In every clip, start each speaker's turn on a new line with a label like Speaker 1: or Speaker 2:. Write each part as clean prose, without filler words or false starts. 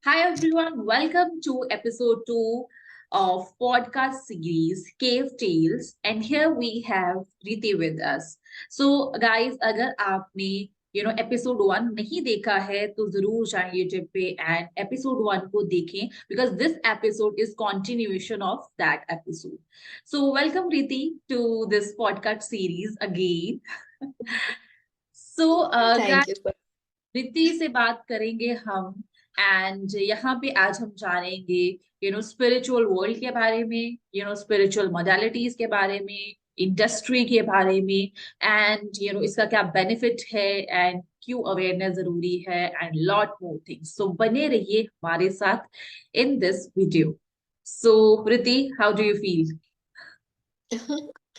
Speaker 1: Hi everyone, welcome to episode 2 of podcast series Cave Tales, and here we have Riti with us. So guys, अगर आपने episode 1 नहीं देखा है तो जरूर जाएं YouTube पे and episode 1 को देखें because this episode is continuation of that episode. So welcome Riti to this podcast series again. So guys,
Speaker 2: thank you sir.
Speaker 1: Riddhi से बात करेंगे हम एंड यहाँ पे आज हम जानेंगे स्पिरिचुअल वर्ल्ड के बारे में, स्पिरिचुअल मोडालिटीज के बारे में, इंडस्ट्री के बारे में एंड इसका क्या बेनिफिट है एंड क्यों अवेयरनेस जरूरी है एंड लॉट मोर थिंग्स। सो बने रहिए हमारे साथ in this video. So Preeti, how do you feel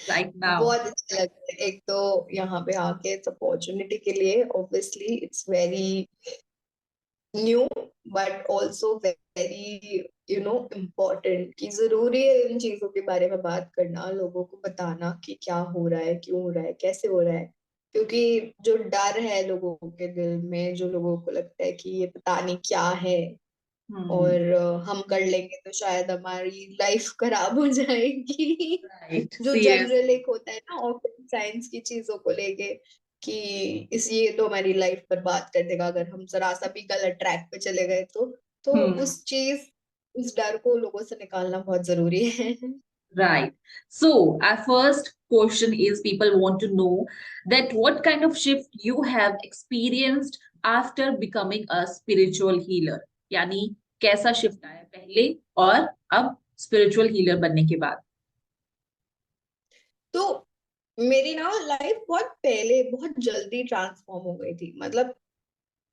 Speaker 1: right now?
Speaker 2: बहुत अच्छा लग रहा है। एक तो यहाँ पे आके इस अपॉर्चुनिटी के लिए obviously it's very new but also very important कि जरूरी है इन चीजों के बारे में बात करना, लोगों को बताना कि क्या हो रहा है, क्यों हो रहा है, कैसे हो रहा है। क्योंकि जो डर है लोगों के दिल में, जो लोगों को लगता है कि ये पता नहीं क्या है और हम कर लेंगे तो शायद हमारी लाइफ खराब हो जाएगी।
Speaker 1: राइट,
Speaker 2: जो
Speaker 1: सीरियस।
Speaker 2: जनरल एक होता है ना ऑफिस साइंस की चीजों को लेके कि इस ये तो हमारी लाइफ बर्बाद कर देगा अगर हम जरा सा भी गलत ट्रैक पे चले गए तो
Speaker 1: हम्म।
Speaker 2: उस डर को लोगों से निकालना बहुत जरूरी है।
Speaker 1: Right. So, our first question is people want to know that what kind of shift you have experienced after becoming a spiritual healer. यानी कैसा शिफ्ट आया पहले और अब स्पिरिचुअल हीलर बनने के बाद।
Speaker 2: तो मेरी ना लाइफ बहुत पहले बहुत जल्दी ट्रांसफॉर्म हो गई थी। मतलब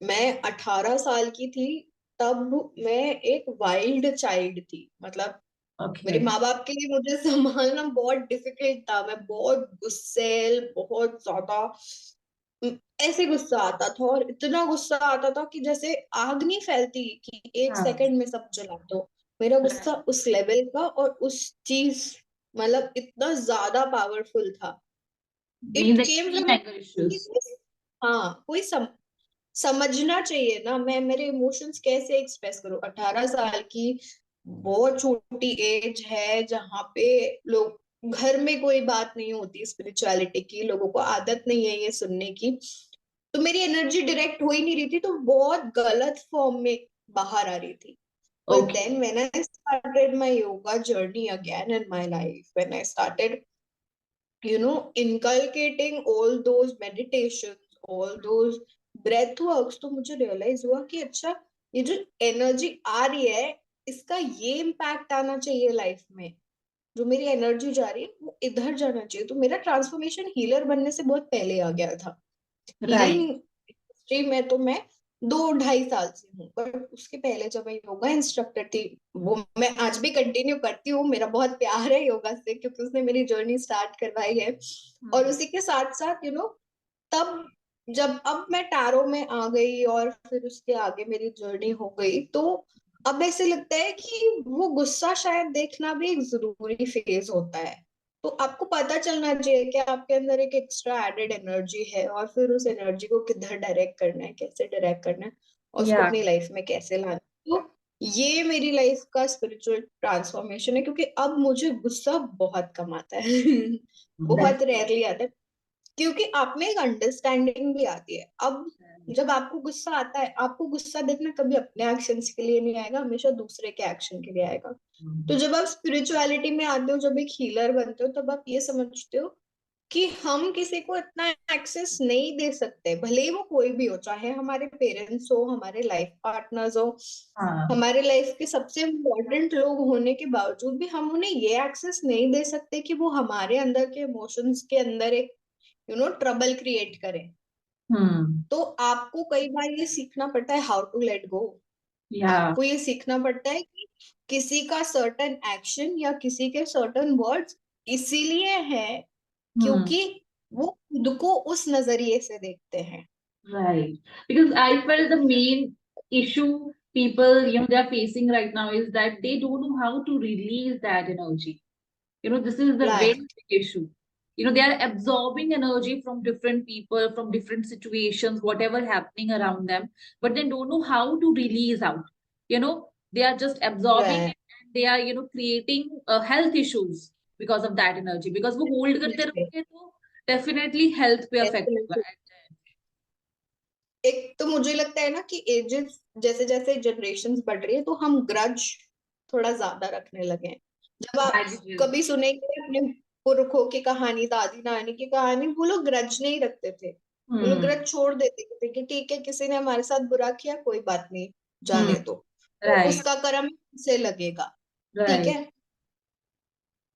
Speaker 2: मैं 18 साल की थी तब मैं एक वाइल्ड चाइल्ड थी। मतलब
Speaker 1: ओके।
Speaker 2: मेरे माँ बाप के लिए मुझे संभालना बहुत डिफिकल्ट था। मैं बहुत गुस्सैल, बहुत ज्यादा ऐसे गुस्सा आता था और इतना गुस्सा आता था कि जैसे आग नहीं फैलती कि एक
Speaker 1: हाँ।
Speaker 2: सेकंड में सब जला दो। मेरा गुस्सा
Speaker 1: Right.
Speaker 2: उस लेवल का और उस चीज मतलब इतना ज्यादा पावरफुल था।
Speaker 1: Means
Speaker 2: it came
Speaker 1: extreme
Speaker 2: from
Speaker 1: anger issues.
Speaker 2: हाँ कोई समझना चाहिए ना मैं मेरे इमोशंस कैसे एक्सप्रेस करूं। 18 साल की बहुत छोटी एज है जहाँ पे लोग घर में कोई बात नहीं होती स्पिरिचुअलिटी की, लोगों को आदत नहीं है ये सुनने की। तो मेरी एनर्जी डायरेक्ट हो ही नहीं रही थी, तो बहुत गलत फॉर्म में बाहर आ रही थी। But
Speaker 1: Okay.
Speaker 2: Then when I started my yoga journey again in my life, when I started inculcating all those meditations, all those breath works, तो मुझे रियलाइज हुआ कि अच्छा ये जो एनर्जी आ रही है इसका ये इम्पैक्ट आना चाहिए लाइफ में। जो मेरी एनर्जी जा रही है वो इधर जाना चाहिए। तो मेरा ट्रांसफॉर्मेशन हीलर बनने से बहुत पहले आ गया था। Healing
Speaker 1: Right.
Speaker 2: हिस्ट्री में तो मैं 2-2.5 साल से हूँ, बट उसके पहले जब मैं योगा इंस्ट्रक्टर थी वो मैं आज भी कंटिन्यू करती हूँ। मेरा बहुत प्यार है योगा से क्योंकि उसने मेरी जर्नी स्टार्ट करवाई है। और
Speaker 1: Hmm.
Speaker 2: उसी के साथ साथ तब जब अब मैं टैरो में आ गई और फिर उसके आगे मेरी जर्नी हो गई, तो अब ऐसे लगता है कि वो गुस्सा शायद देखना भी एक जरूरी फेज होता है। तो आपको पता चलना चाहिए कि आपके अंदर एक एक्स्ट्रा एडेड एनर्जी है और फिर उस एनर्जी को किधर डायरेक्ट करना है, कैसे डायरेक्ट करना है और उसको
Speaker 1: Yeah.
Speaker 2: अपनी लाइफ में कैसे लाना है। तो ये मेरी लाइफ का स्पिरिचुअल ट्रांसफॉर्मेशन है क्योंकि अब मुझे गुस्सा बहुत कम आता है। बहुत
Speaker 1: That's
Speaker 2: रेयरली आता है क्योंकि आप में एक अंडरस्टैंडिंग भी आती है। अब जब आपको गुस्सा आता है, आपको गुस्सा देखना कभी अपने एक्शंस के लिए नहीं आएगा, हमेशा दूसरे के एक्शन के लिए आएगा। तो जब आप स्पिरिचुअलिटी में आते हो, जब एक हीलर बनते हो, तब आप ये समझते हो कि हम किसी को इतना एक्सेस नहीं दे सकते, भले ही वो कोई भी हो, चाहे हमारे पेरेंट्स हो, हमारे लाइफ पार्टनर्स हो,
Speaker 1: हाँ।
Speaker 2: हमारे लाइफ के सबसे इम्पोर्टेंट लोग होने के बावजूद भी हम उन्हें ये एक्सेस नहीं दे सकते कि वो हमारे अंदर के इमोशंस के अंदर एक ट्रबल क्रिएट करें।
Speaker 1: Hmm.
Speaker 2: तो आपको कई बार ये सीखना पड़ता है how to let go.
Speaker 1: Yeah.
Speaker 2: आपको ये सीखना पड़ता है कि किसी का सर्टेन एक्शन या किसी के सर्टेन वर्ड्स इसीलिए है
Speaker 1: Hmm.
Speaker 2: क्योंकि वो खुद को उस नजरिए से देखते हैं।
Speaker 1: Right. Because I felt the main issue people, they're facing right now is that they don't know how to release that energy. This is the very
Speaker 2: right.
Speaker 1: big issue. They are absorbing energy from different people, from different situations, whatever happening around them, but they don't know how to release out. you know, they are just absorbing
Speaker 2: right.
Speaker 1: it and they are, you know, creating health issues because of that energy. Because वो hold करते
Speaker 2: Definitely,
Speaker 1: रहोगे तो definitely health पे affect होगा.
Speaker 2: definitely. एक तो मुझे लगता है ना कि एजेस जैसे जैसे जनरेशन बढ़ रही है तो हम ग्रज थोड़ा ज्यादा रखने लगे हैं। जब आप
Speaker 1: Baggages.
Speaker 2: कभी सुनेंगे अपने पुरखों की कहानी, दादी नानी की कहानी, वो लोग ग्रज नहीं रखते थे। वो लोग
Speaker 1: हम्म.
Speaker 2: ग्रज छोड़ देते थे कि ठीक है, किसी ने हमारे साथ बुरा किया, कोई बात नहीं,
Speaker 1: हम्म.
Speaker 2: जाने दो, तो
Speaker 1: Right.
Speaker 2: उसका कर्म से लगेगा। ठीक
Speaker 1: Right.
Speaker 2: है,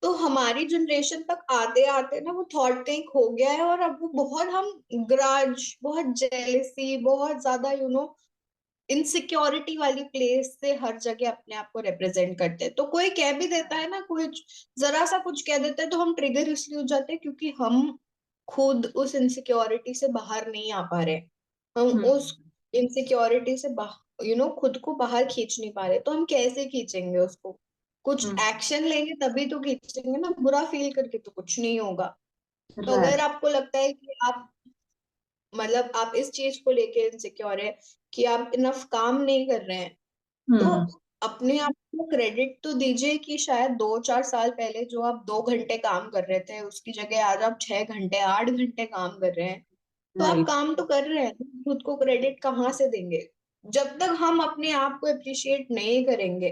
Speaker 2: तो हमारी जनरेशन तक आते आते ना वो थॉट कहीं खो गया है, और अब वो बहुत हम ग्रज, बहुत जेलेसी, बहुत ज्यादा इनसिक्योरिटी वाली प्लेस से हर जगह अपने आप को रिप्रेजेंट करते हैं। तो कोई कह भी देता है ना, कोई जरा सा कुछ कह देता है तो हम ट्रिगर इसलिए हो जाते हैं क्योंकि हम खुद उस इनसिक्योरिटी से बाहर नहीं आ पा रहे। हम
Speaker 1: हम्म.
Speaker 2: उस इनसिक्योरिटी से खुद को बाहर खींच नहीं पा रहे, तो हम कैसे खींचेंगे उसको? कुछ
Speaker 1: हम्म.
Speaker 2: एक्शन लेंगे तभी तो खींचेंगे ना, बुरा फील करके तो कुछ नहीं होगा। तो अगर
Speaker 1: Right.
Speaker 2: आपको लगता है कि आप मतलब आप इस चीज को लेके इनसिक्योर है कि आप इनफ काम नहीं कर रहे हैं, तो
Speaker 1: हम्म.
Speaker 2: अपने आप को क्रेडिट तो दीजिए कि शायद 2-4 साल पहले जो आप 2 घंटे काम कर रहे थे उसकी जगह आज आप 6 घंटे 8 घंटे काम कर रहे हैं। तो आप
Speaker 1: Right.
Speaker 2: काम तो कर रहे हैं, तो खुद को क्रेडिट कहाँ से देंगे? जब तक हम अपने आप को अप्रिशिएट नहीं करेंगे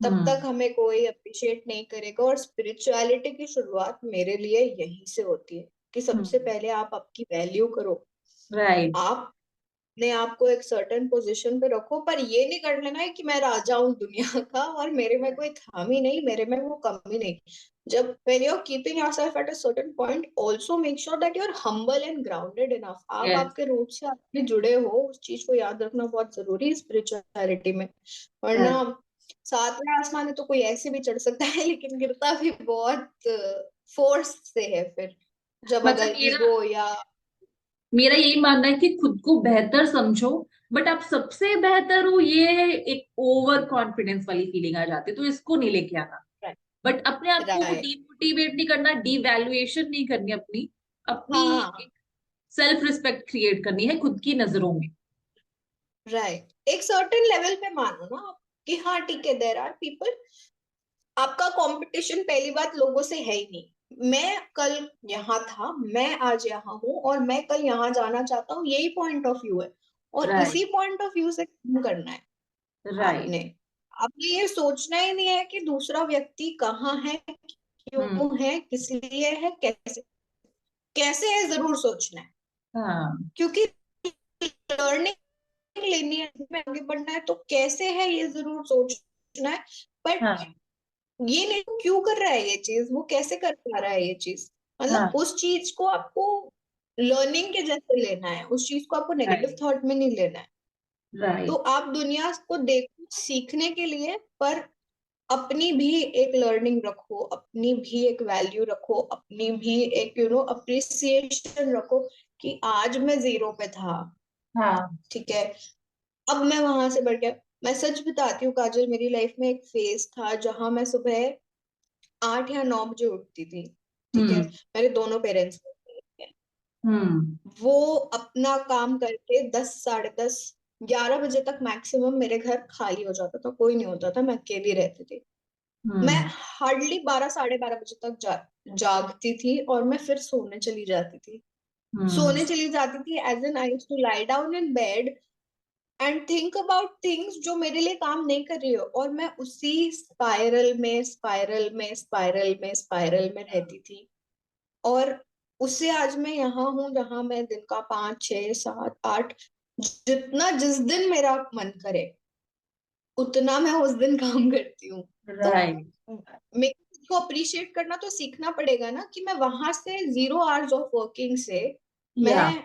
Speaker 2: तब
Speaker 1: हम्म.
Speaker 2: तक हमें कोई अप्रिशिएट नहीं करेगा। और स्पिरिचुअलिटी की शुरुआत मेरे लिए यहीं से होती है कि सबसे
Speaker 1: हम्म.
Speaker 2: पहले आप आपकी वैल्यू करो।
Speaker 1: Right.
Speaker 2: आप अपने आप को एक सर्टेन पोजीशन पे रखो, पर ये नहीं कर लेना है कि मैं राजा हूँ दुनिया का और मेरे में कोई खामी नहीं, मेरे में वो कमी नहीं। जब when you're keeping yourself at a certain point, also make sure that you're humble and grounded enough। आप
Speaker 1: Yes.
Speaker 2: आपके रूट से आपने जुड़े हो, उस चीज को याद रखना बहुत जरूरी है स्पिरिचुअलिटी में। वरना
Speaker 1: Right.
Speaker 2: सातवें आसमान में तो कोई ऐसे भी चढ़ सकता है लेकिन गिरता भी बहुत फोर्स से है फिर, जब
Speaker 1: मतलब
Speaker 2: अगर ईगो या
Speaker 1: मेरा यही मानना है कि खुद को बेहतर समझो, बट आप सबसे बेहतर हो ये एक ओवर कॉन्फिडेंस वाली फीलिंग आ जाती है, तो इसको नहीं लेके आना। बट अपने आप को
Speaker 2: राइट।
Speaker 1: डीमोटिवेट नहीं करना, डीवैल्यूएशन नहीं करनी अपनी, अपनी
Speaker 2: हाँ,
Speaker 1: एक सेल्फ रिस्पेक्ट क्रिएट करनी है खुद की नजरों में.
Speaker 2: राइट। एक सर्टेन लेवल पे मानो ना आप कि हाँ ठीक है, देयर आर पीपल। आपका कंपटीशन पहली बात लोगों से है ही नहीं। मैं कल यहाँ था, मैं आज यहाँ हूँ, और मैं कल यहाँ जाना चाहता हूँ, यही पॉइंट ऑफ व्यू है। और
Speaker 1: राइट.
Speaker 2: इसी पॉइंट ऑफ व्यू से काम करना है
Speaker 1: राइट.
Speaker 2: आपने। आपने ये सोचना ही नहीं है कि दूसरा व्यक्ति कहाँ है,
Speaker 1: हम्म.
Speaker 2: क्यों है, किस लिए है, कैसे कैसे है, जरूर सोचना है।
Speaker 1: हाँ.
Speaker 2: क्योंकि लर्निंग लेनी है, में आगे बढ़ना है, तो कैसे है ये जरूर सोचना है। बट
Speaker 1: हाँ.
Speaker 2: ये नहीं क्यों कर रहा है ये चीज, वो कैसे कर पा रहा है ये चीज, मतलब
Speaker 1: हाँ.
Speaker 2: उस चीज को आपको लर्निंग के जैसे लेना है, उस चीज को आपको नेगेटिव
Speaker 1: राइट.
Speaker 2: थॉट में नहीं लेना है। तो
Speaker 1: राइट.
Speaker 2: आप दुनिया को देखो सीखने के लिए, पर अपनी भी एक लर्निंग रखो, अपनी भी एक वैल्यू रखो, अपनी भी एक अप्रिसिएशन रखो कि आज मैं जीरो पे था,
Speaker 1: हाँ.
Speaker 2: ठीक है, अब मैं वहां से बढ़ गया। मैं सच बताती हूँ काजल, मेरी लाइफ में एक फेज था जहां मैं सुबह 8 या 9 बजे उठती थी। ठीक है,
Speaker 1: हम्म.
Speaker 2: मेरे दोनों पेरेंट्स,
Speaker 1: हम्म.
Speaker 2: वो अपना काम करके 10, 10:30, 11 बजे तक मैक्सिमम मेरे घर खाली हो जाता था, कोई नहीं होता था, मैं अकेली रहती थी। मैं
Speaker 1: हम्म.
Speaker 2: हार्डली 12, 12:30 बजे तक जागती थी और मैं फिर सोने चली जाती थी।
Speaker 1: हम्म.
Speaker 2: सोने चली जाती थी as an I to lie down in bed and think about things जो मेरे लिए काम नहीं कर रही हो, और मैं उसी स्पाइरल में रहती थी। और उससे आज मैं यहाँ हूँ जहाँ मैं दिन का 5, 6, 7, 8, जितना जिस दिन मेरा मन करे उतना मैं उस दिन काम करती हूँ। तो
Speaker 1: राइट.
Speaker 2: मेरे को अप्रिशिएट करना तो सीखना पड़ेगा ना कि मैं वहां से 0 आवर्स ऑफ वर्किंग से मैं
Speaker 1: या.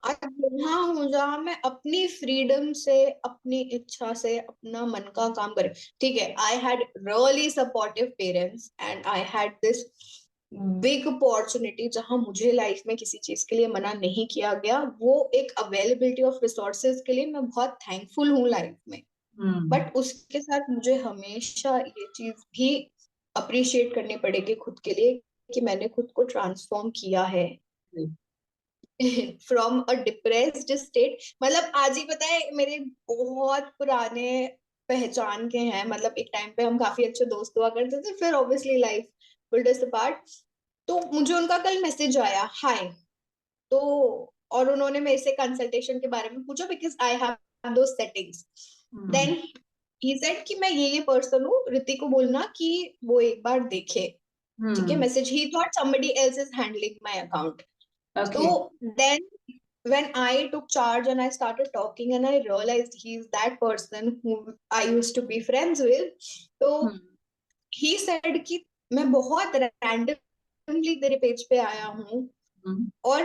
Speaker 2: आज यहाँ हूँ जहाँ मैं अपनी फ्रीडम से, अपनी इच्छा से अपना मन का काम करे। ठीक है, I had really supportive parents and I had this big opportunity जहां मुझे लाइफ में किसी चीज के लिए मना नहीं किया गया। वो एक अवेलेबिलिटी ऑफ रिसोर्सेज के लिए मैं बहुत थैंकफुल हूँ लाइफ में।
Speaker 1: हम्म.
Speaker 2: बट उसके साथ मुझे हमेशा ये चीज भी अप्रिशिएट करनी पड़ेगी खुद के लिए कि मैंने खुद को ट्रांसफॉर्म किया है फ्रॉम अ डिप्रेस्ड स्टेट। मतलब आज ही पता है, मेरे बहुत पुराने पहचान के हैं, मतलब एक टाइम पे हम काफी अच्छे दोस्त हुआ करते थे, फिर ऑब्वियसली लाइफ पुल्ड अस अपार्ट। तो मुझे उनका कल मैसेज आया, हाय। तो और उन्होंने मेरे से कंसल्टेशन के बारे में पूछा, because I have two settings.
Speaker 1: Hmm.
Speaker 2: Then he said कि मैं ये पर्सन हूँ, रिति को बोलना कि वो एक बार देखे। ठीक है,
Speaker 1: हम्म।
Speaker 2: Message, he thought somebody else is handling my account.
Speaker 1: Okay.
Speaker 2: So then when I took charge and I started talking and I realized he's that person who I used to be friends with. So
Speaker 1: hmm.
Speaker 2: he said कि मैं बहुत randomly तेरे page पे आया हूँ
Speaker 1: हम्म।
Speaker 2: और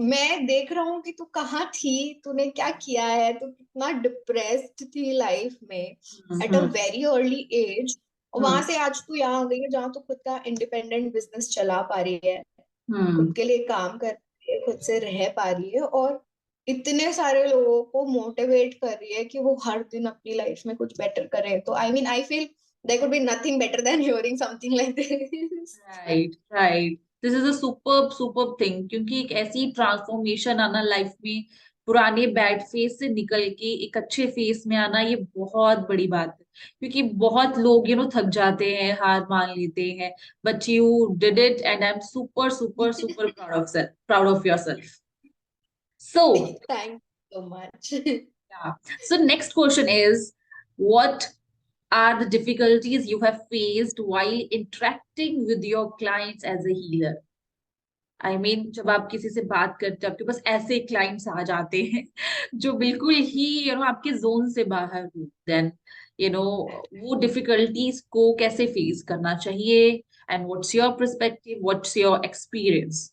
Speaker 2: मैं देख रहा हूँ कि तू कहाँ थी, तूने क्या किया है, तू कितना डिप्रेस्ड थी लाइफ में at a
Speaker 1: hmm.
Speaker 2: Very early age, और वहां
Speaker 1: हम्म।
Speaker 2: से आज तू यहाँ आ गई है जहाँ तू खुद का इंडिपेंडेंट बिजनेस चला पा रही है, खुद
Speaker 1: हम्म।
Speaker 2: के लिए काम कर रही है, खुद से रह पा रही है, और इतने सारे लोगों को मोटिवेट कर रही है कि वो हर दिन अपनी लाइफ में कुछ बेटर करें। तो I mean I feel there could be nothing better than hearing something like this.
Speaker 1: Right, right. This is a superb superb thing, क्योंकि एक ऐसी ट्रांसफॉर्मेशन आना लाइफ में, पुराने बैड फेज से निकल के एक अच्छे फेज में आना, ये बहुत बड़ी बात है। क्योंकि बहुत लोग थक जाते हैं, हार मान लेते हैं। But you did it and I am super super super proud of your self. So
Speaker 2: thank you so much.
Speaker 1: yeah. So next question is, what are the difficulties you have faced while interacting with your clients as a healer? I mean जब आप किसी से बात करते हो, आपके पास ऐसे clients आ जाते हैं जो बिल्कुल ही आपके जोन से बाहर हो, देन वो डिफिकल्टीज को कैसे फेस करना चाहिए, and what's your perspective, what's your experience?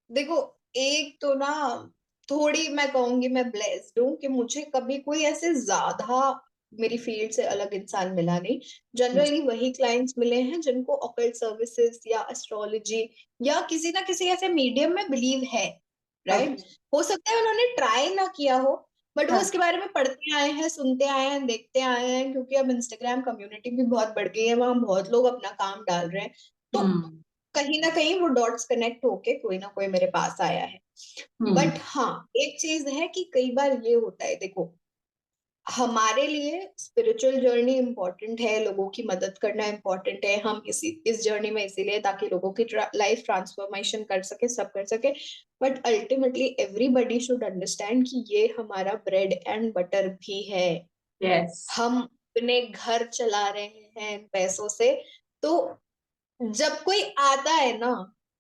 Speaker 2: देखो, एक तो ना, थोड़ी मैं कहूंगी मैं ब्लेस्ड हूँ कि मुझे कभी कोई ऐसे ज्यादा मेरी फील्ड से अलग इंसान मिला नहीं। जनरली वही क्लाइंट्स मिले हैं जिनको ऑकल्ट सर्विसेज या एस्ट्रोलॉजी या किसी ना किसी ऐसे मीडियम में बिलीव है, राइट।
Speaker 1: ओके।
Speaker 2: हो सकता है उन्होंने ट्राई ना किया हो, बट वो
Speaker 1: हाँ।
Speaker 2: इसके बारे में पढ़ते आए हैं, सुनते आए हैं, देखते आए हैं, क्योंकि अब इंस्टाग्राम कम्युनिटी भी बहुत बढ़ गई है, वहां बहुत लोग अपना काम डाल रहे हैं। तो
Speaker 1: हम्म।
Speaker 2: कहीं ना कहीं वो डॉट्स कनेक्ट होके कोई ना कोई मेरे पास आया है।
Speaker 1: हम्म।
Speaker 2: बट हाँ, एक चीज है कि कई बार ये होता है, देखो, हमारे लिए स्पिरिचुअल जर्नी इम्पोर्टेंट है, लोगों की मदद करना इम्पोर्टेंट है, हम इस जर्नी में इसीलिए ताकि लोगों की लाइफ ट्रांसफॉर्मेशन कर सके, सब कर सके। But ultimately everybody should understand कि ये हमारा ब्रेड एंड बटर भी है।
Speaker 1: यस।
Speaker 2: हम अपने घर चला रहे हैं इन पैसों से। तो जब कोई आता है ना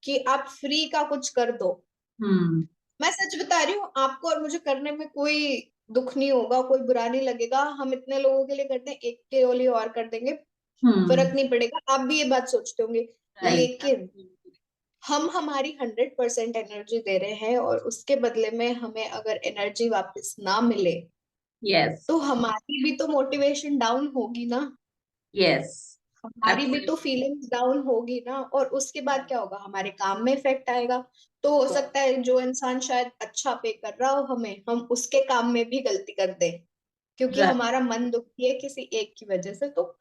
Speaker 2: कि आप फ्री का कुछ कर दो,
Speaker 1: हम्म।
Speaker 2: मैं सच बता रही हूँ आपको, और मुझे करने में कोई दुख नहीं होगा, कोई बुरा नहीं लगेगा, हम इतने लोगों के लिए करते हैं, एक के लिए और कर देंगे,
Speaker 1: हम्म।
Speaker 2: फर्क नहीं पड़ेगा, आप भी ये बात सोचते होंगे।
Speaker 1: राइट।
Speaker 2: लेकिन हम हमारी 100% एनर्जी दे रहे हैं और उसके बदले में हमें अगर एनर्जी वापस ना मिले,
Speaker 1: यस।
Speaker 2: तो हमारी भी तो मोटिवेशन डाउन होगी ना,
Speaker 1: यस।
Speaker 2: हमारी भी तो
Speaker 1: एब्सोल्युटली।
Speaker 2: फीलिंग्स डाउन होगी ना, और उसके बाद क्या होगा, हमारे काम में इफेक्ट आएगा। तो हो सकता है जो इंसान शायद अच्छा पे कर रहा हो हमें, हम उसके काम में भी गलती कर दें, क्योंकि
Speaker 1: राइट।
Speaker 2: हमारा मन दुखी है किसी एक की वजह से। तो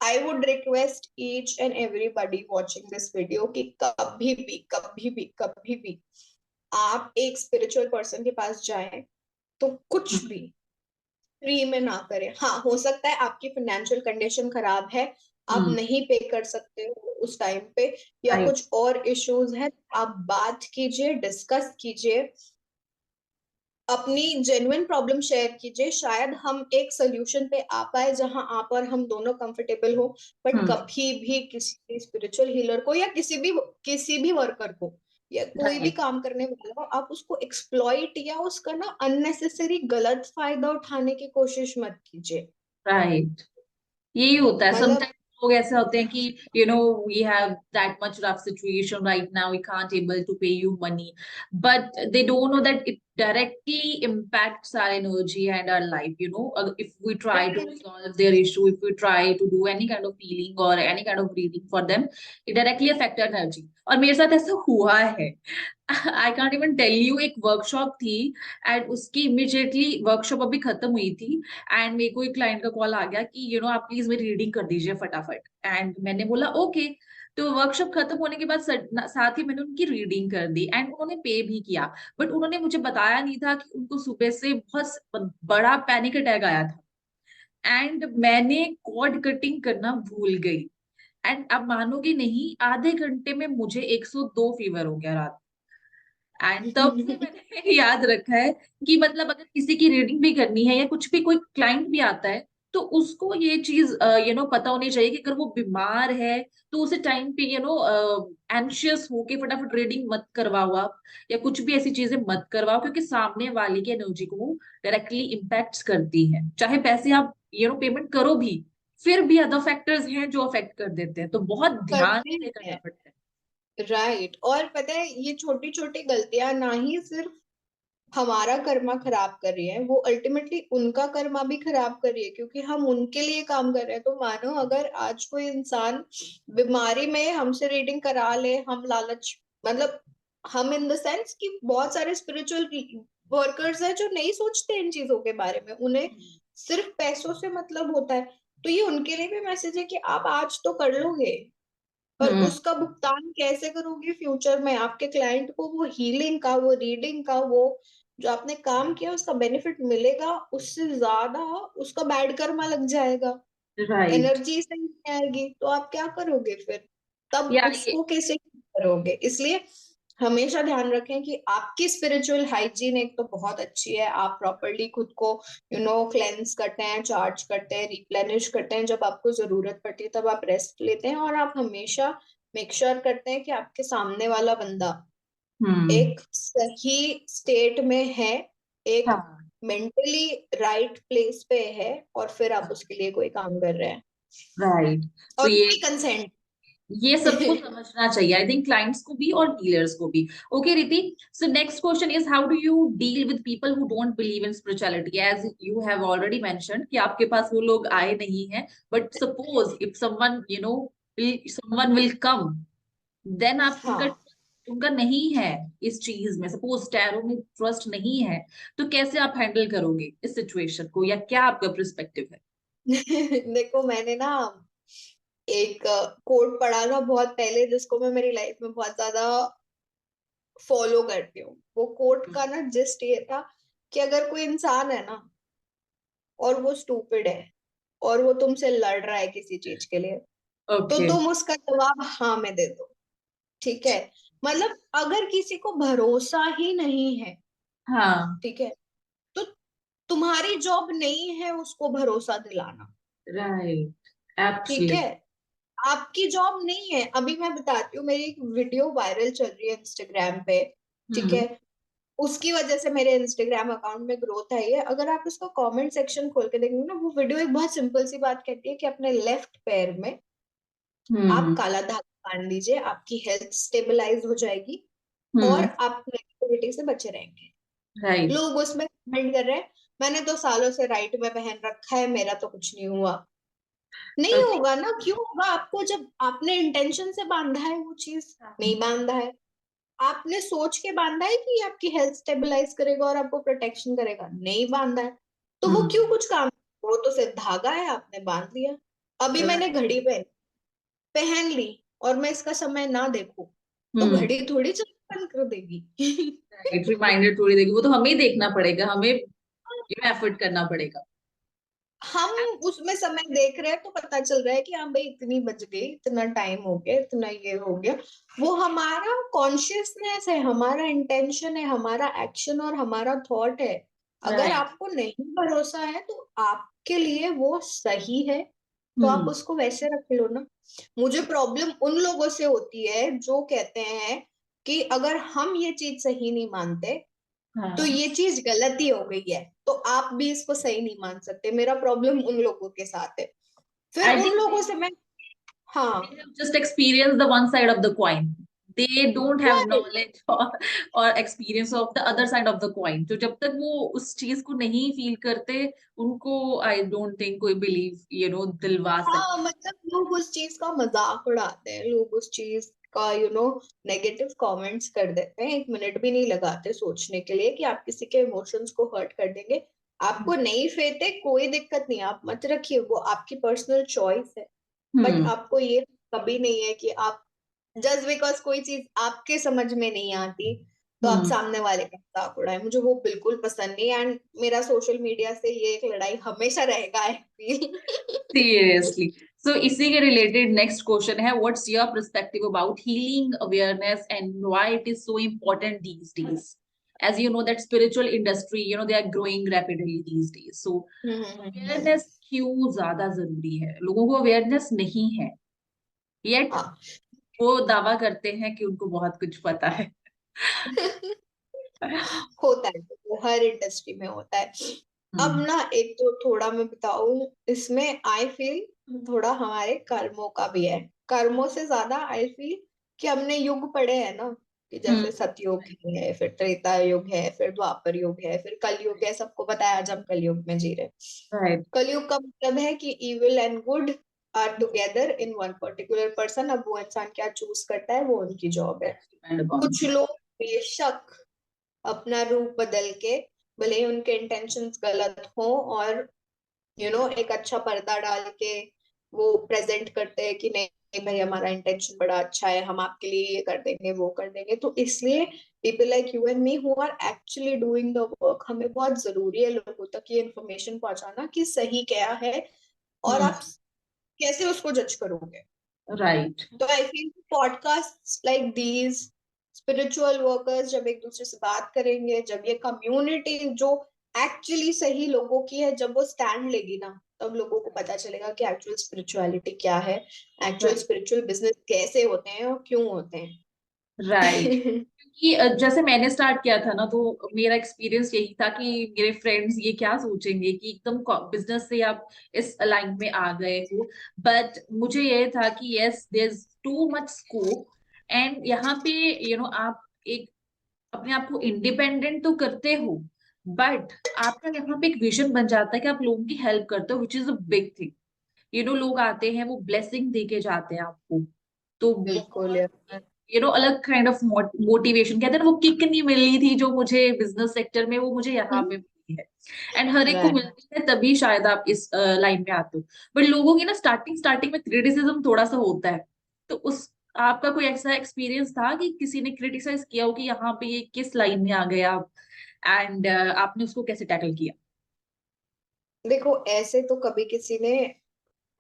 Speaker 2: I would request each and everybody watching this video कि कभी भी कभी भी कभी भी आप एक स्पिरिचुअल पर्सन के पास जाएं तो कुछ भी फ्री में ना करें। हाँ, हो सकता है आपकी फाइनेंशियल कंडीशन खराब है, आप
Speaker 1: हम्म।
Speaker 2: नहीं पे कर सकते हो उस टाइम पे, या
Speaker 1: राइट।
Speaker 2: कुछ और इश्यूज हैं, आप बात कीजिए, डिस्कस कीजिए, अपनी जेन्युइन प्रॉब्लम शेयर कीजिए, शायद हम एक सोल्यूशन पे आ पाए जहां आप और हम दोनों कंफर्टेबल हो। बट
Speaker 1: हम्म।
Speaker 2: कभी भी किसी स्पिरिचुअल हीलर को या किसी भी वर्कर को या कोई भी
Speaker 1: राइट।
Speaker 2: काम करने वाला हो, आप उसको एक्सप्लॉइट या उसका ना अननेसेसरी गलत फायदा उठाने की कोशिश मत कीजिए।
Speaker 1: राइट। यही होता है
Speaker 2: मतलब
Speaker 1: समटाइम्स। लोग ऐसे होते हैं कि we have that much rough situation right now, we can't able to pay you money, but they don't know that it directly impacts our energy and our life. If we try to solve their issue, if we try to do any kind of healing or any kind of reading for them, it directly affect our energy. और मेरे साथ ऐसा हुआ है। I can't even tell you, एक workshop थी and उसकी immediately workshop अभी खत्म हुई थी, एंड मेरे को एक क्लाइंट का कॉल आ गया कि आप प्लीज मेरी रीडिंग कर दीजिए फटाफट। एंड मैंने बोला ओके। तो वर्कशॉप खत्म होने के बाद साथ ही मैंने उनकी रीडिंग कर दी एंड उन्होंने पे भी किया। बट उन्होंने मुझे बताया नहीं था कि उनको सुबह से बहुत बड़ा पैनिक अटैक आया था। एंड मैंने कॉर्ड कटिंग करना भूल गई। एंड अब मानोगे नहीं, आधे घंटे में मुझे 102 फीवर हो गया रात। एंड तब से मैंने याद रखा है कि मतलब अगर किसी की रीडिंग भी करनी है या कुछ भी, कोई क्लाइंट भी आता है, तो उसको ये चीज पता होनी चाहिए कि अगर वो बीमार है तो उसे टाइम पे एंशियस होके फटाफट रीडिंग मत करवाओ आप, या कुछ भी ऐसी चीजें मत करवाओ, क्योंकि सामने वाले की एनर्जी को वो डायरेक्टली इम्पैक्ट करती है। चाहे पैसे आप पेमेंट करो भी, फिर भी अदर फैक्टर्स हैं जो अफेक्ट कर देते हैं, तो बहुत ध्यान
Speaker 2: करते
Speaker 1: से करना
Speaker 2: हैं।
Speaker 1: पड़ता है।
Speaker 2: राइट। और पता है ये छोटी छोटी गलतियां ना ही सिर्फ हमारा कर्मा खराब कर रही है, वो अल्टीमेटली उनका कर्मा भी खराब कर रही है, क्योंकि हम उनके लिए काम कर रहे हैं। तो मानो अगर आज कोई इंसान बीमारी में हमसे रीडिंग करा ले, हम लालच, मतलब हम इन द सेंस कि बहुत सारे स्पिरिचुअल वर्कर्स हैं जो नहीं सोचते इन चीजों के बारे में, उन्हें सिर्फ पैसों से मतलब होता है। तो ये उनके लिए भी मैसेज है कि आप आज तो कर लोगे, पर
Speaker 1: हम्म।
Speaker 2: उसका भुगतान कैसे करोगे फ्यूचर में? आपके क्लाइंट को वो हीलिंग का, वो रीडिंग का, वो जो आपने काम किया उसका बेनिफिट मिलेगा, उससे ज्यादा उसका बैड कर्मा लग जाएगा,
Speaker 1: राइट।
Speaker 2: एनर्जी सही नहीं आएगी, तो आप क्या करोगे फिर? तब
Speaker 1: या ये
Speaker 2: उसको कैसे करोगे? इसलिए हमेशा ध्यान रखें कि आपकी स्पिरिचुअल हाइजीन एक तो बहुत अच्छी है, आप प्रॉपरली खुद को क्लेंस करते हैं, चार्ज करते हैं, रिप्लेनिश करते हैं, जब आपको जरूरत पड़ती है तब आप रेस्ट लेते हैं, और आप हमेशा मेक श्योर करते हैं कि आपके सामने वाला बंदा
Speaker 1: हम्म।
Speaker 2: एक सही स्टेट में है, एक
Speaker 1: हाँ।
Speaker 2: मेंटली राइट प्लेस पे है, और फिर आप उसके लिए कोई काम कर रहे हैं,
Speaker 1: राइट। तो
Speaker 2: और कोई कंसेंट।
Speaker 1: ये सबको समझना चाहिए, आई थिंक क्लाइंट्स को भी और हीलर्स को भी। Okay Riti, so next question is how do you deal with people who don't believe in spirituality? As you have already mentioned कि आपके पास वो लोग आए नहीं हैं, but suppose if someone someone will come, then आप उनका
Speaker 2: हाँ।
Speaker 1: उनका नहीं है इस चीज में, सपोज टैरो में ट्रस्ट नहीं है, तो कैसे आप हैंडल करोगे इस सिचुएशन को, या क्या आपका पर्सपेक्टिव है?
Speaker 2: देखो मैंने ना एक कोट पढ़ा था बहुत पहले, जिसको मैं मेरी लाइफ में बहुत ज्यादा फॉलो करती हूँ। वो कोट का ना जिस्ट ये था कि अगर कोई इंसान है ना और वो स्टूपिड है और वो तुमसे लड़ रहा है किसी चीज के लिए, तो
Speaker 1: ओके।
Speaker 2: तुम उसका जवाब हाँ में दे दो। ठीक है? मतलब अगर किसी को भरोसा ही नहीं है,
Speaker 1: हाँ।
Speaker 2: ठीक है, तो तुम्हारी जॉब नहीं है उसको भरोसा दिलाना।
Speaker 1: राइट।
Speaker 2: ठीक है?
Speaker 1: एब्सोल्युटली।
Speaker 2: आपकी जॉब नहीं है। अभी मैं बताती हूँ, मेरी एक वीडियो वायरल चल रही है इंस्टाग्राम पे, ठीक
Speaker 1: हम्म।
Speaker 2: है, उसकी वजह से मेरे इंस्टाग्राम अकाउंट में ग्रोथ आई है। अगर आप उसका कमेंट सेक्शन खोल के देखेंगे ना, वो वीडियो एक बहुत सिंपल सी बात कहती है कि अपने लेफ्ट पैर में आप
Speaker 1: हम्म।
Speaker 2: काला धागा बांध लीजिए, आपकी हेल्थ स्टेबलाइज हो जाएगी और
Speaker 1: हम्म।
Speaker 2: आप नेगेटिविटी से बचे रहेंगे।
Speaker 1: राइट।
Speaker 2: लोग उसमें कमेंट कर रहे हैं, मैंने तो सालों से राइट में पहन रखा है, मेरा तो कुछ नहीं हुआ। नहीं
Speaker 1: ओके।
Speaker 2: होगा ना, क्यों होगा आपको? जब आपने इंटेंशन से बांधा है वो चीज, नहीं बांधा है। आपने सोच के बांधा है कि ये आपकी हेल्थ स्टेबलाइज करेगा और आपको प्रोटेक्शन करेगा, नहीं बांधा है, तो वो
Speaker 1: हम्म।
Speaker 2: क्यों कुछ काम? वो तो सिर्फ धागा है, आपने बांध लिया। अभी मैंने घड़ी पहन ली और मैं इसका समय ना देखूं, तो
Speaker 1: हम्म।
Speaker 2: घड़ी थोड़ी चलना बंद कर देगी।
Speaker 1: राइट, रिमाइंडर थोड़ी देगी, वो तो हमें ही देखना पड़ेगा, हमें एफर्ट करना पड़ेगा।
Speaker 2: हम उसमें समय देख रहे हैं तो पता चल रहा है कि हाँ भाई इतनी बज गई, इतना टाइम हो गया, इतना ये हो गया। वो हमारा कॉन्शियसनेस है, हमारा इंटेंशन है, हमारा एक्शन और हमारा थॉट है। अगर
Speaker 1: राइट।
Speaker 2: आपको नहीं भरोसा है तो आपके लिए वो सही है, तो आप
Speaker 1: हम्म।
Speaker 2: उसको वैसे रख लो ना। मुझे प्रॉब्लम उन लोगों से होती है जो कहते हैं कि अगर हम ये चीज सही नहीं मानते तो
Speaker 1: हाँ।
Speaker 2: ये चीज गलती हो गई है, तो आप भी इसको सही नहीं मान सकते। मेरा प्रॉब्लम उन लोगों के साथ है। फिर
Speaker 1: आई
Speaker 2: उन
Speaker 1: थिंक
Speaker 2: लोगों से मैं, हाँ,
Speaker 1: they have just experienced the one side of the coin. They don't have
Speaker 2: right,
Speaker 1: knowledge or experience of the other side of the coin. तो जब तक वो उस चीज को नहीं फील करते, उनको आई डोंट थिंक कोई बिलीव दिलवा
Speaker 2: हाँ,
Speaker 1: सकता है।
Speaker 2: मतलब लोग उस चीज का मजाक उड़ाते हैं, लोग उस चीज का नेगेटिव कमेंट्स कर देते हैं, 1 मिनट भी नहीं लगाते सोचने के लिए कि आप किसी के इमोशंस को हर्ट कर देंगे। आपको नहीं फेथ है, कोई दिक्कत नहीं, आप मत रखिए, वो आपकी पर्सनल चॉइस है। बट
Speaker 1: हम्म।
Speaker 2: आपको ये कभी नहीं है कि आप, जस्ट बिकॉज कोई चीज आपके समझ में नहीं आती, तो आप सामने वाले का मजाक उड़ाए, मुझे वो बिल्कुल पसंद नहीं। एंड मेरा सोशल मीडिया से ये एक लड़ाई हमेशा रहेगा, आई फील।
Speaker 1: सीरियसली। सो इसी के रिलेटेड नेक्स्ट क्वेश्चन है, what's your perspective about healing awareness and why it is so important these days? As you know that spiritual industry, they are growing rapidly these days. So awareness क्यों ज्यादा जरूरी है? लोगों को awareness नहीं है, yet
Speaker 2: हाँ।
Speaker 1: वो दावा करते हैं कि उनको बहुत कुछ पता है।
Speaker 2: होता है, वो हर इंडस्ट्री में होता है। अब
Speaker 1: हम्म।
Speaker 2: ना एक तो थोड़ा मैं बताऊं इसमें, आई फील थोड़ा हमारे कर्मों का भी है। कर्मों से ज्यादा आई फील कि हमने युग पढ़े हैं ना, कि जैसे सतयुग है, फिर त्रेता युग है, फिर द्वापर युग है, फिर कलयुग है। सबको पता है आज हम कलयुग में जी रहे हैं।
Speaker 1: राइट।
Speaker 2: कलयुग का मतलब है कि evil and good are together in one particular person. अब वो इंसान क्या चूज करता है, वो उनकी जॉब है।
Speaker 1: Depend upon.
Speaker 2: कुछ लोग बेशक अपना रूप बदल के, भले ही उनके इंटेंशंस गलत हो, और एक अच्छा पर्दा डाल के वो प्रेजेंट करते हैं कि नहीं नहीं भाई हमारा इंटेंशन बड़ा अच्छा है, हम आपके लिए ये कर देंगे वो कर देंगे। तो इसलिए people like you and me who are actually doing the work, हमें बहुत जरूरी है लोगों तक ये इन्फॉर्मेशन पहुंचाना कि सही क्या है और आप कैसे उसको जज करोगे।
Speaker 1: राइट।
Speaker 2: तो I feel podcast like these, spiritual workers जब एक दूसरे से बात करेंगे, जब ये कम्युनिटी जो एक्चुअली सही लोगों की है, जब वो स्टैंड लेगी ना, तब लोगों को पता चलेगा कि एक्चुअल स्पिरिचुअलिटी क्या है, एक्चुअल स्पिरिचुअल बिजनेस कैसे होते हैं और क्यों होते हैं।
Speaker 1: राइट। क्योंकि जैसे मैंने स्टार्ट किया था ना, तो मेरा एक्सपीरियंस यही था कि मेरे फ्रेंड्स ये क्या सोचेंगे कि एकदम बिजनेस से आप इस लाइन में आ गए हो। बट मुझे ये था कि yes, there is too much scope, and यहाँ पे आप एक अपने आप को इंडिपेंडेंट तो करते हो, बट आपका यहाँ पे एक विजन बन जाता है कि आप लोगों की हेल्प करते हो, which is a big thing. लोग आते हैं, वो ब्लेसिंग दे के जाते हैं आपको, तो
Speaker 2: बिल्कुल
Speaker 1: बहुत
Speaker 2: यार।
Speaker 1: अलग काइंड ऑफ मोटिवेशन, कहते हैं ना, वो किक नहीं मिली थी जो मुझे बिजनेस सेक्टर में, वो मुझे यहाँ पे मिली है। एंड हर एक को
Speaker 2: राइट।
Speaker 1: मिलती है, तभी शायद आप इस लाइन में आते हो। बट लोगों की ना स्टार्टिंग स्टार्टिंग में क्रिटिसिज्म थोड़ा सा होता है, तो उस आपका कोई ऐसा एक्सपीरियंस था कि किसी ने क्रिटिसाइज किया हो कि यहाँ पे ये किस लाइन में आ गए आप, एंड आपने उसको कैसे टैकल किया?
Speaker 2: देखो ऐसे तो कभी किसी ने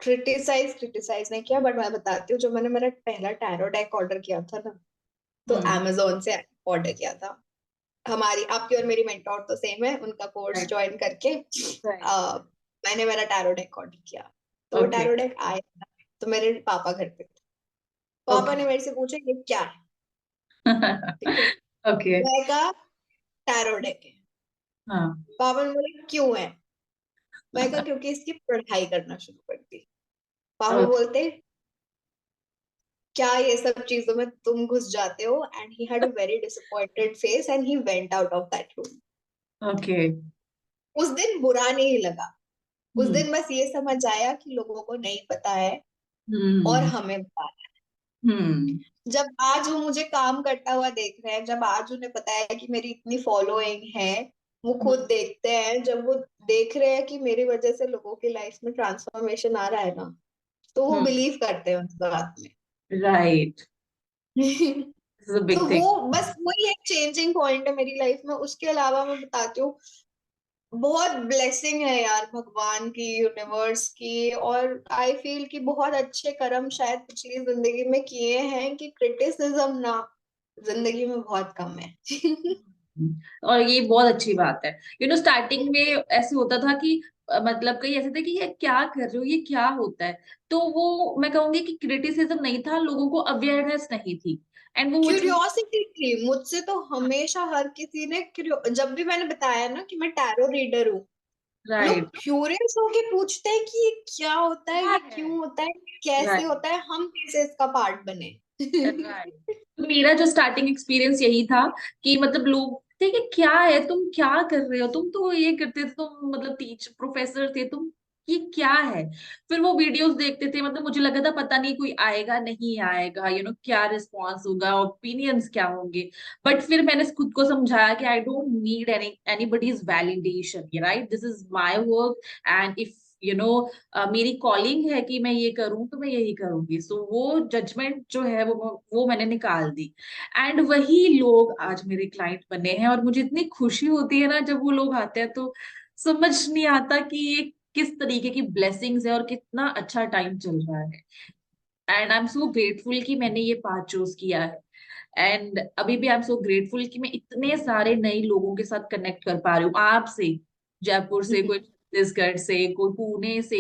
Speaker 2: क्रिटिसाइज नहीं किया, बट मैं बताती हूँ, जब मैंने मेरा पहला टैरो डेक ऑर्डर किया था ना, तो
Speaker 1: हम्म।
Speaker 2: amazon से ऑर्डर किया था। हमारी आपकी और मेरी मेंटोर तो सेम है, उनका कोर्स
Speaker 1: राइट।
Speaker 2: ज्वाइन करके
Speaker 1: राइट।
Speaker 2: मैंने मेरा टैरो डेक ऑर्डर किया। तो वो
Speaker 1: ओके।
Speaker 2: टैरो डेक आया, तो मेरे पापा घर पे थे। पापा
Speaker 1: ओके।
Speaker 2: ने मेरे से पूछा ये क्या है। ठीक है,
Speaker 1: ओके।
Speaker 2: मैं कहा टैरो डेक है।
Speaker 1: हाँ।
Speaker 2: पापा ने बोला क्यों है। मैं कहा क्योंकि इसकी पढ़ाई करना शुरू कर दी। पापा
Speaker 1: ओके।
Speaker 2: बोलते क्या ये सब चीजों में तुम घुस जाते हो, and he had a very disappointed face and he went out of that room.
Speaker 1: Okay.
Speaker 2: उस दिन बुरा नहीं लगा, उस
Speaker 1: हम्म।
Speaker 2: दिन बस ये समझ आया कि लोगों को नहीं पता है और
Speaker 1: हम्म।
Speaker 2: हमें बताना
Speaker 1: हम्म।
Speaker 2: है। जब आज वो मुझे काम करता हुआ देख रहे हैं, जब आज उन्हें पता है कि मेरी इतनी फॉलोइंग है, वो खुद
Speaker 1: हम्म।
Speaker 2: देखते हैं, जब वो देख रहे हैं कि मेरी वजह से लोगों की लाइफ में ट्रांसफॉर्मेशन आ रहा है ना, तो वो
Speaker 1: हम्म।
Speaker 2: बिलीव करते हैं उस बात
Speaker 1: राइट।
Speaker 2: में।
Speaker 1: दिस इज अ
Speaker 2: तो
Speaker 1: बिग थिंग।
Speaker 2: वो बस वही एक चेंजिंग पॉइंट है मेरी लाइफ में। उसके अलावा मैं बताती हूँ, बहुत ब्लेसिंग है यार भगवान की, यूनिवर्स की, और आई फील कि बहुत अच्छे कर्म शायद पिछली जिंदगी में किए हैं कि क्रिटिसिज्म ना जिंदगी में बहुत कम है।
Speaker 1: और ये बहुत अच्छी बात है। स्टार्टिंग में ऐसे होता था कि मतलब कई ऐसे थे कि ये क्या कर रहे हो, ये क्या होता है। तो वो मैं कहूंगी कि क्रिटिसिज्म नहीं था, लोगों को अवेयरनेस नहीं थी, एंड वो चीज।
Speaker 2: क्यूरियोसिटी थी मुझसे, तो हमेशा हर किसी ने जब भी मैंने बताया ना कि मैं टैरो रीडर हूँ, लोग
Speaker 1: राइट।
Speaker 2: क्यूरियस होके पूछते हैं कि ये क्या होता है,
Speaker 1: क्या
Speaker 2: ये
Speaker 1: है?
Speaker 2: क्यों होता है, कैसे
Speaker 1: राइट।
Speaker 2: होता है, हम कैसे इसका पार्ट बने।
Speaker 1: राइट। तो मेरा जो स्टार्टिंग एक्सपीरियंस यही था कि मतलब लोग थे कि क्या है, तुम क्या कर रहे हो, तुम तो ये करते थे, तुम मतलब प्रोफेसर थे तुम, ये क्या है? फिर वो वीडियोस देखते थे, मतलब मुझे लगा था पता नहीं कोई आएगा नहीं आएगा, क्या रिस्पॉन्स होगा, ओपिनियंस क्या होंगे। बट फिर मैंने खुद को समझाया कि I don't need anybody's validation, right? This is my work, and if मेरी कॉलिंग है कि मैं ये करूं तो मैं यही करूंगी, सो वो जजमेंट जो है वो मैंने निकाल दी। एंड वही लोग आज मेरे क्लाइंट बने हैं, और मुझे इतनी खुशी होती है ना जब वो लोग आते हैं, तो समझ नहीं आता कि ये किस तरीके की ब्लेसिंग्स है और कितना अच्छा टाइम चल रहा है। And I am so grateful कि मैंने ये पाथ चूज किया है। एंड अभी भी आई एम सो ग्रेटफुल कि मैं इतने सारे नए लोगों के साथ कनेक्ट कर पा रही हूँ, आपसे, जयपुर से, कोई छत्तीसगढ़ से, कोई पुणे से,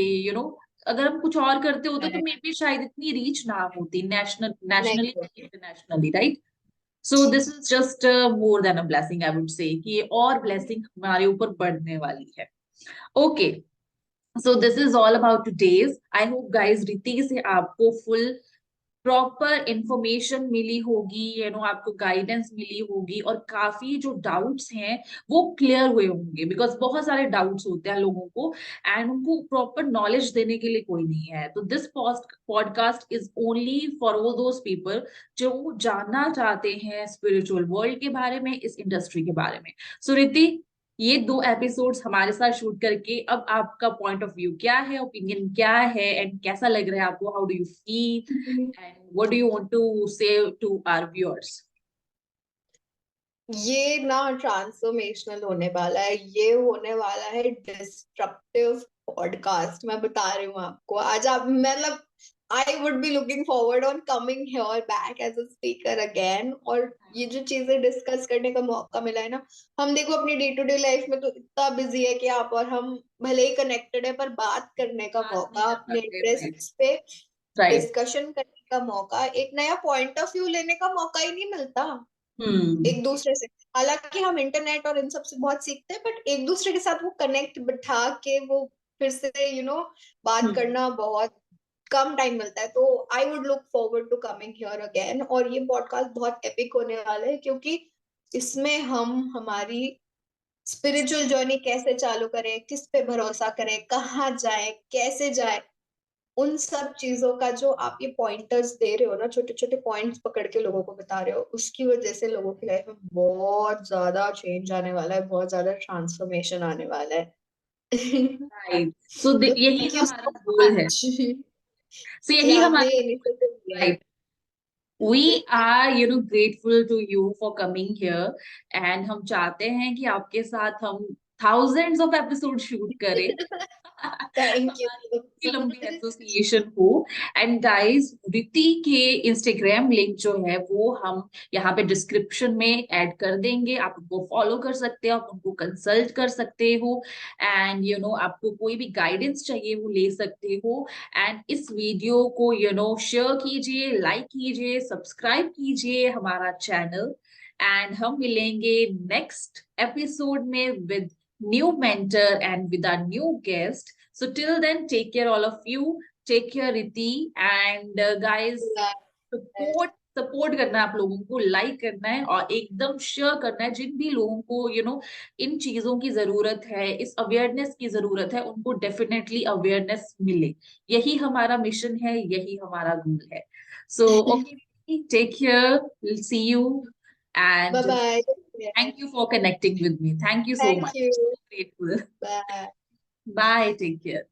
Speaker 1: अगर हम कुछ और करते होते तो मे बी शायद इतनी रीच ना होती, नेशनली
Speaker 2: नहीं
Speaker 1: नहीं,
Speaker 2: होती।
Speaker 1: Internationally, right? So this is just more than a blessing, I would say कि ये और ब्लेसिंग हमारे ऊपर बढ़ने वाली है। Okay, so this is all about today's. I hope guys रीति से आपको फुल प्रॉपर इंफॉर्मेशन मिली होगी, आपको गाइडेंस मिली होगी, और काफी जो डाउट्स हैं वो क्लियर हुए होंगे, बिकॉज बहुत सारे डाउट्स होते हैं लोगों को, एंड उनको प्रॉपर नॉलेज देने के लिए कोई नहीं है। तो this podcast is only for all those people जो जानना चाहते हैं स्पिरिचुअल वर्ल्ड के बारे में, इस इंडस्ट्री के बारे में। सो रिति, ये 2 एपिसोड्स हमारे साथ शूट करके अब आपका पॉइंट ऑफ व्यू क्या है, ओपिनियन क्या है, एंड कैसा लग रहा है आपको, how do you feel, and what do you want to say to our viewers?
Speaker 2: ये ना ट्रांसफॉर्मेशनल होने वाला है, ये होने वाला है डिस्ट्रप्टिव पॉडकास्ट। मैं बता रही हूँ आपको, आज आप मतलब I would be looking forward on coming here back as a speaker again. और ये जो चीजें डिस्कस करने का मौका मिला है ना, हम देखो अपनी डे टू डे लाइफ में तो इतना बिजी है कि आप और हम भले ही कनेक्टेड है, पर बात करने का
Speaker 1: बात नहीं
Speaker 2: मौका,
Speaker 1: कर
Speaker 2: अपने
Speaker 1: पाते, राइट?
Speaker 2: इंटरेस्ट पे
Speaker 1: राइट।
Speaker 2: डिस्कशन करने का मौका, एक नया पॉइंट ऑफ व्यू लेने का मौका ही नहीं मिलता
Speaker 1: हम्म।
Speaker 2: एक दूसरे से। हालांकि हम इंटरनेट और इन सब से बहुत सीखते हैं, बट एक दूसरे के साथ वो कनेक्ट बिठा के वो फिर से बात
Speaker 1: हम्म।
Speaker 2: करना बहुत कम टाइम मिलता है। तो I would look forward to coming here again. और ये पॉडकास्ट बहुत एपिक होने वाला है, क्योंकि इसमें हम हमारी स्पिरिचुअल जर्नी कैसे चालू करें, किस पे भरोसा करें, कहाँ जाए, कैसे जाए, उन सब चीजों का जो आप ये पॉइंटर्स दे रहे हो ना, छोटे छोटे पॉइंट्स पकड़ के लोगों को बता रहे हो, उसकी वजह से लोगों की लाइफ में बहुत ज्यादा चेंज आने वाला है, बहुत ज्यादा ट्रांसफॉर्मेशन आने वाला है।
Speaker 1: राइट। सो
Speaker 2: तो
Speaker 1: यही
Speaker 2: थैंक यू
Speaker 1: हमारा
Speaker 2: सो
Speaker 1: गोल है।
Speaker 2: मच
Speaker 1: सो
Speaker 2: कि
Speaker 1: यही
Speaker 2: आपने
Speaker 1: हमारा,
Speaker 2: ये इनिशिएटिव लिया।
Speaker 1: Right, we are grateful to you for coming here, and हम चाहते हैं कि आपके साथ हम thousands of episodes शूट करें।
Speaker 2: थैंक यू
Speaker 1: हमारी
Speaker 2: सो
Speaker 1: इतनी लंबी
Speaker 2: मच।
Speaker 1: एसोसिएशन हो। एंड गाइस, रिति के इंस्टाग्राम लिंक जो है वो हम यहाँ पे डिस्क्रिप्शन में ऐड कर देंगे, आप उनको फॉलो कर सकते हो, आप उनको कंसल्ट कर सकते हो, एंड आपको कोई भी गाइडेंस चाहिए वो ले सकते हो। एंड इस वीडियो को शेयर कीजिए, लाइक कीजिए, सब्सक्राइब कीजिए हमारा चैनल। एंड हम मिलेंगे नेक्स्ट एपिसोड में with new mentor and with our new guest. So till then, take care, all of you. Take care, Riti. And guys, support करना है आप लोगों को, लाइक करना है और एकदम शेयर करना है, जिन भी लोगों को इन चीजों की जरूरत है, इस अवेयरनेस की जरूरत है, उनको डेफिनेटली अवेयरनेस मिले। यही हमारा मिशन है, यही हमारा गोल है। So okay, take care, see you,
Speaker 2: bye
Speaker 1: and
Speaker 2: bye.
Speaker 1: thank you for connecting with me. Thank you so
Speaker 2: thank
Speaker 1: much.
Speaker 2: You.
Speaker 1: So grateful.
Speaker 2: Bye.
Speaker 1: Bye. Take care.